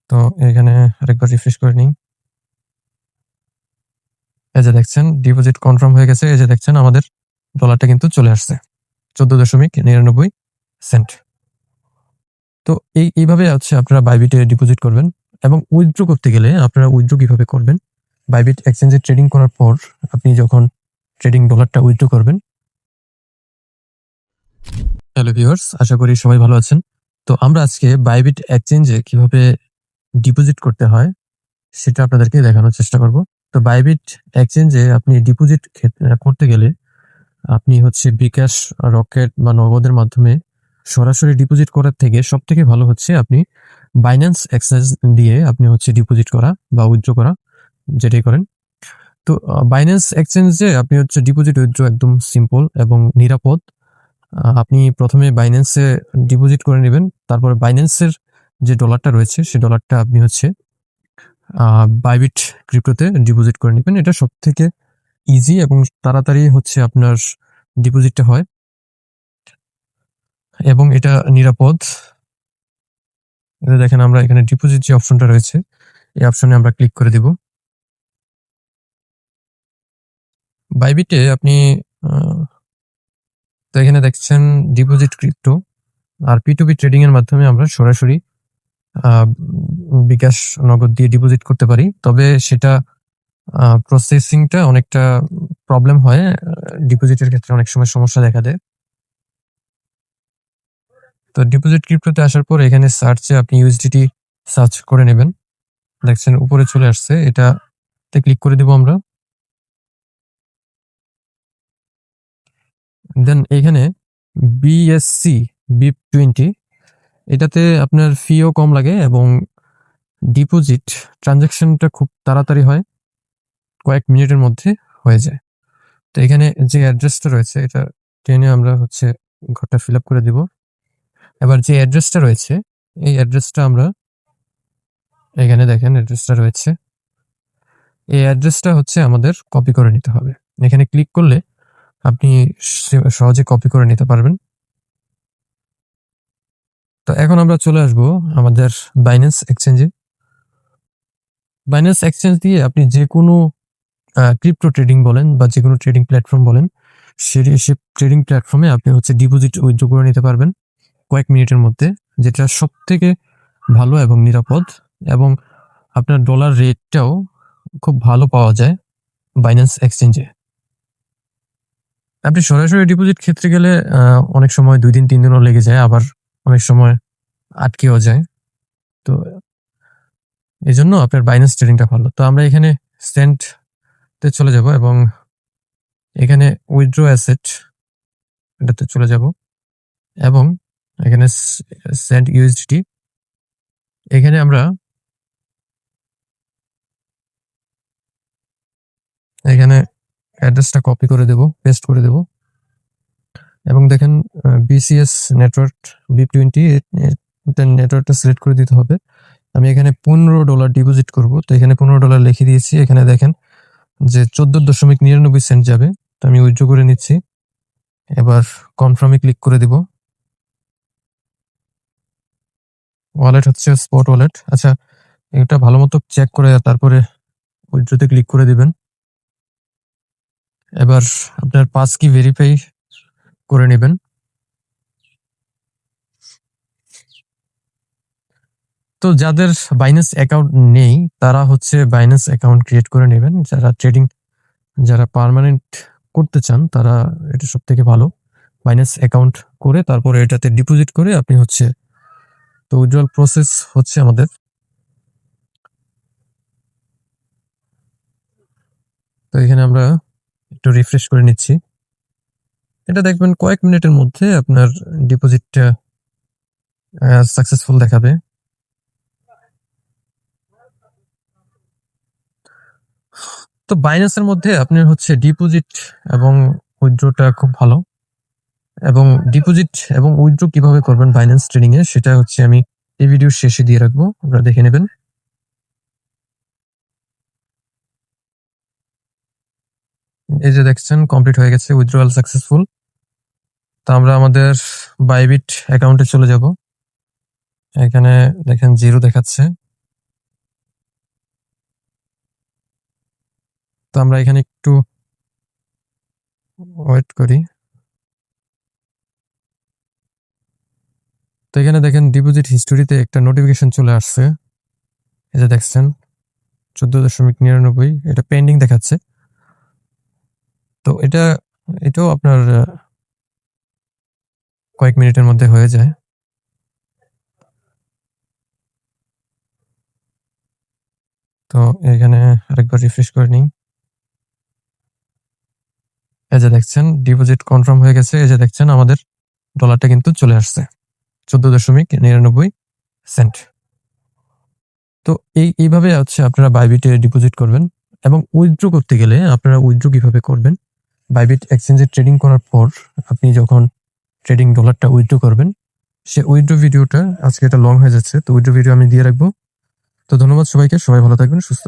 তো এখানে আরেকবার রিফ্রেশ করে নিই। এই যে দেখছেন ডিপোজিট কনফার্ম হয়ে গেছে। এই যে দেখছেন আমাদের ডলারটা কিন্তু চলে আসছে 14.99 সেন্ট। তো এইভাবে হচ্ছে আপনারা বাইবিটে ডিপোজিট করবেন এবং উইথড্র করতে গেলে আপনারা উইথড্র কিভাবে করবেন? বাইবিট এক্সচেঞ্জে ট্রেডিং করার পর আপনি যখন ট্রেডিং ডলারটা উইথড্র করবেন। হ্যালো ভিউয়ার্স, আশা করি সবাই ভালো আছেন। তো আমরা আজকে বাইবিট এক্সচেঞ্জে কিভাবে ডিপোজিট করতে হয় সেটা আপনাদেরকে দেখানোর চেষ্টা করব। তো বাইবিট এক্সচেঞ্জে আপনি ডিপোজিট করতে গেলে আপনি হচ্ছে বিকাশ, রকেট বা নগদের মাধ্যমে সরাসরি ডিপোজিট করার থেকে সবথেকে ভালো হচ্ছে আপনি বাইন্যান্স এক্সচেঞ্জ দিয়ে আপনি হচ্ছে ডিপোজিট করা বা উইথড্র করা, যেটাই করেন। তো বাইন্যান্স এক্সচেঞ্জে আপনি হচ্ছে ডিপোজিট উইথড্র একদম সিম্পল এবং নিরাপদ। আপনি প্রথমে বাইন্যান্সে ডিপোজিট করে নেবেন, তারপরে বাইন্যান্সের যে ডলারটা রয়েছে সেই ডলারটা আপনি হচ্ছে বাইবিট ক্রিপ্টোতে ডিপোজিট করে নেবেন। এটা সবথেকে ইজি এবং তাড়াতাড়ি হচ্ছে আপনার ডিপোজিটটা হয় এবং এটা নিরাপদ। দেখেন আমরা এখানে ডিপোজিট যে অপশনটা রয়েছে এই অপশনে আমরা ক্লিক করে দিব। বাইবিটে আপনি তো এখানে দেখছেন ডিপোজিট ক্রিপ্টো আর P2P ট্রেডিং এর মাধ্যমে আমরা সরাসরি বিকাশ, নগদ দিয়ে ডিপোজিট করতে পারি। তবে সেটা প্রসেসিংটা অনেকটা প্রবলেম হয়, ডিপোজিটের ক্ষেত্রে অনেক সময় সমস্যা দেখা দেয়। তো ডিপোজিট ক্রিপ্টোতে আসার পর এখানে সার্চে আপনি ইউএসডিটি সার্চ করে নেবেন। দেখছেন উপরে চলে আসছে, এটাতে ক্লিক করে দেব আমরা। দেন এখানে বিএসসি BIP20, এটাতে আপনার ফিও কম লাগে এবং ডিপোজিট ট্রানজাকশনটা খুব তাড়াতাড়ি হয়, কয়েক মিনিটের মধ্যে হয়ে যায়। তো এখানে যে অ্যাড্রেসটা রয়েছে এটা টেনে আমরা হচ্ছে ঘরটা ফিল আপ করে দিব। এবার যে অ্যাড্রেসটা রয়েছে এই অ্যাড্রেসটা আমরা এখানে দেখেন অ্যাড্রেসটা রয়েছে, এই অ্যাড্রেসটা হচ্ছে আমাদের কপি করে নিতে হবে। এখানে ক্লিক করলে আপনি সহজে কপি করে নিতে পারবেন। তো এখন আমরা চলে আসব আমাদের বাইন্যান্স এক্সচেঞ্জে। বাইন্যান্স এক্সচেঞ্জ দিয়ে আপনি যে কোনো ক্রিপ্টো ট্রেডিং বলেন বা যে কোনো ট্রেডিং প্ল্যাটফর্ম বলেন, সে ট্রেডিং প্ল্যাটফর্মে আপনি হচ্ছে ডিপোজিট উইথড্র করে নিতে পারবেন কয়েক মিনিটের মধ্যে, যেটা সব থেকে ভালো এবং নিরাপদ, এবং আপনার ডলার রেটটাও খুব ভালো পাওয়া যায় বাইন্যান্স এক্সচেঞ্জে। আপনি সরাসরি ডিপোজিট ক্ষেত্রে গেলে অনেক সময় 2 দিন 3 দিনও লেগে যায়, আবার অনেক সময় আটকেও যায়। তো এই জন্য আপনার বাইন্যান্স ট্রেডিংটা ভালো। তো আমরা এখানে সেন্টতে চলে যাব এবং এখানে উইথড্র অ্যাসেট এটাতে চলে যাব এবং এখানে সেন্ট ইউএসডিটি, এখানে আমরা এখানে অ্যাড্রেসটা কপি করে দেব, পেস্ট করে দেব এবং দেখেন বিসিএস নেটওয়ার্ক BIP20 নেটওয়ার্কটা সিলেক্ট করে দিতে হবে। আমি এখানে $15 ডিপোজিট করব, তো এখানে $15 লিখে দিয়েছি। এখানে দেখেন যে 14.99 যাবে, তো আমি উইথড্র করে নিচ্ছি। এবার কনফার্মে ক্লিক করে দিব। ওয়ালেট হচ্ছে স্পট ওয়ালেট। আচ্ছা, এটা ভালো মতো চেক করে তারপরে উইথড্রতে ক্লিক করে দিবেন। এবার আপনার পাস কি ভেরিফাই করে নেবেন। তো যাদের বাইন্যান্স অ্যাকাউন্ট নেই তারা হচ্ছে বাইন্যান্স অ্যাকাউন্ট ক্রিয়েট করে নেবেন। যারা পার্মানেন্ট করতে চান তারা এটা সব থেকে ভালো, বাইন্যান্স অ্যাকাউন্ট করে তারপরে এটাতে ডিপোজিট করে আপনি হচ্ছে। তো উইথড্রয়াল প্রসেস হচ্ছে আমাদের, তো এখানে আমরা একটু রিফ্রেশ করে নিচ্ছি। এটা দেখবেন কয়েক মিনিটের মধ্যে আপনার ডিপোজিটটা সাকসেসফুল দেখাবে। তো বাইন্যান্সের মধ্যে আপনার হচ্ছে ডিপোজিট এবং উইথড্রটা খুব ভালো, এবং ডিপোজিট এবং উইথড্র কিভাবে করবেন বাইন্যান্স ট্রেডিং এ সেটা হচ্ছে আমি এই ভিডিওর শেষে দিয়ে রাখবো, আপনারা দেখে নেবেন। এই যে দেখছেন কমপ্লিট হয়ে গেছে, উইথড্রয়াল সাকসেসফুল। তো আমরা আমাদের বাইবিট অ্যাকাউন্টে চলে যাব। এখানে দেখেন 0 দেখাচ্ছে, তো আমরা এখানে একটু ওয়েট করি। তো এখানে দেখেন ডিপোজিট হিস্টোরিতে একটা নোটিফিকেশন চলে আসছে, এই যে দেখছেন 14.99, এটা পেন্ডিং দেখাচ্ছে। তো এটাও আপনার কয়েক মিনিটের মধ্যে হয়ে যায়। তো এখানে আরেকবার রিফ্রেশ করে নিই। এই যে দেখছেন ডিপোজিট কনফার্ম হয়ে গেছে, এই যে দেখছেন আমাদের ডলারটা কিন্তু চলে আসছে 14.99 তো এইভাবে হচ্ছে আপনারা বাইবিটে ডিপোজিট করবেন। এবং উইথড্র করতে গেলে আপনারা উইথড্র কিভাবে করবেন, বাইবিট এক্সচেঞ্জে ট্রেডিং করার পর আপনি যখন ট্রেডিং ডলারটা উইথড্র করবেন, সে উইথড্র ভিডিওটা, আজকে এটা লং হয়ে যাচ্ছে, তো উইথড্র ভিডিও আমি দিয়ে রাখবো। তো ধন্যবাদ সবাইকে, সবাই ভালো থাকবেন, সুস্থ